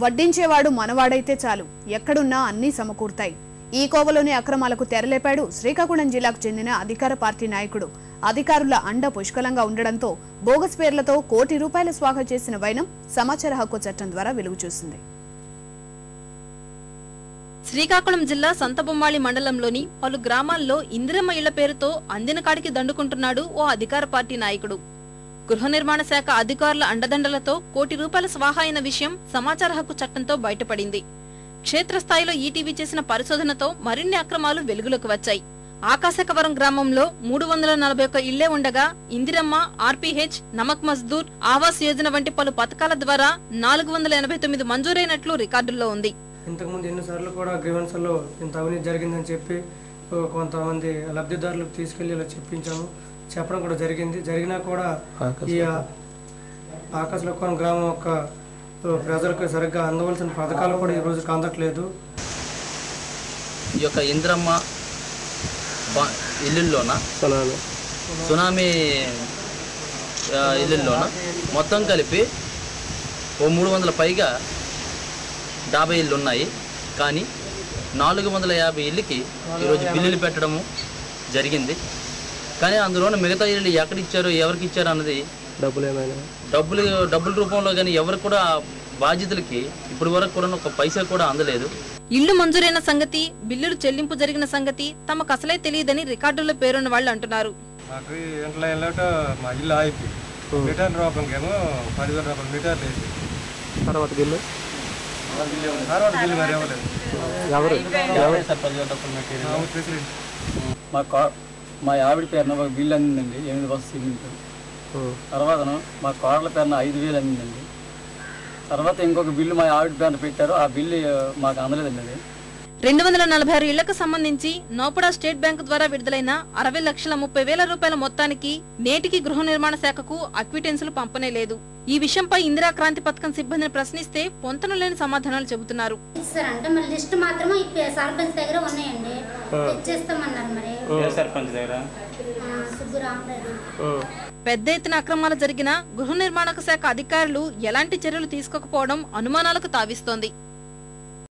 వడ్డించేవాడు మనవాడైతే చాలు, ఎక్కడున్నా అన్నీ సమకూర్తాయి. ఈ కోవలోని అక్రమాలకు తెరలేపాడు శ్రీకాకుళం జిల్లాకు చెందిన అధికార పార్టీ నాయకుడు. అధికారుల అండ పుష్కలంగా ఉండడంతో బోగస్ పేర్లతో కోటి రూపాయల స్వాహా చేసిన వైనం సమాచార హక్కు చట్టం ద్వారా వెలుగు చూసింది. శ్రీకాకుళం జిల్లా సంతబొమ్మాళి మండలంలోని పలు గ్రామాల్లో ఇందిరమ్మ ఇళ్ల పేరుతో అందిన కాడికి దండుకుంటున్నాడు ఓ అధికార పార్టీ నాయకుడు. గృహ నిర్మాణ శాఖ అధికారుల అండదండలతో కోటి రూపాయల స్వాహా అయిన విషయం సమాచార హక్కు చట్టంతో బయటపడింది. క్షేత్రస్థాయిలో ఈటీవీ చేసిన పరిశోధనతో మరిన్ని అక్రమాలు వెలుగులోకి వచ్చాయి. ఆకాశకవరం గ్రామంలో 341 ఇళ్లే ఉండగా ఇందిరమ్మ, ఆర్పీహెచ్, నమక్ మజ్దూర్, ఆవాస్ యోజన వంటి పలు పథకాల ద్వారా 489 మంజూరైనట్లు రికార్డుల్లో ఉంది. ఇంతకుముందు ఎన్నిసార్లు కూడా గ్రీవెన్స్లో ఇంత అవినీతి జరిగిందని చెప్పి కొంతమంది లబ్ధిదారులకు తీసుకెళ్లి ఇలా చెప్పించాము, చెప్పడం కూడా జరిగింది. జరిగినా కూడా ఈ ఆకాశలకోన గ్రామం యొక్క ప్రజలకు సరిగ్గా అందవలసిన పథకాలు కూడా ఈరోజు అందట్లేదు. ఈ యొక్క ఇందిరమ్మ ఇల్లుల్లోన సునామీ ఇల్లుల్లోన మొత్తం కలిపి ఓ 300 పైగా 50 ఇళ్ళు ఉన్నాయి. కానీ 450 ఇళ్ళకి ఈరోజు బిల్లులు పెట్టడము జరిగింది. కానీ అందులోనే మిగతా ఇళ్ళు ఎక్కడ ఇచ్చారో, ఎవరికి ఇచ్చారో అన్నది డబ్బుల రూపంలో కానీ ఎవరు కూడా బాధ్యతలకి ఇప్పటి వరకు కూడా ఒక పైసా కూడా అందలేదు. ఇళ్లు మంజూరైన సంగతి, బిల్లులు చెల్లింపు జరిగిన సంగతి తమకు అసలే తెలియదని రికార్డుల్లో పేరున్న వాళ్ళు అంటున్నారు. మా ఆవిడ పేరున ఒక బిల్లు అందిందండి, 8 బస్సు సిమెంట్. తర్వాత మా కోడల పేరున 5,000 అందిందండి. తర్వాత ఇంకొక బిల్లు మా ఆవిడ పేరున పెట్టారు, ఆ బిల్లు మాకు అందలేదండి. 246 ఇళ్లకు సంబంధించి నోపడా స్టేట్ బ్యాంకు ద్వారా విడుదలైన 60,30,000 రూపాయల మొత్తానికి నేటికి గృహ నిర్మాణ శాఖకు అక్విటెన్సులు పంపనే లేదు. ఈ విషయంపై ఇందిరా క్రాంతి పథకం సిబ్బందిని ప్రశ్నిస్తే పొంతన లేని సమాధానాలు చెబుతున్నారు. పెద్ద ఎత్తున అక్రమాలు జరిగిన గృహ నిర్మాణ శాఖ అధికారులు ఎలాంటి చర్యలు తీసుకోకపోవడం అనుమానాలకు తావిస్తోంది.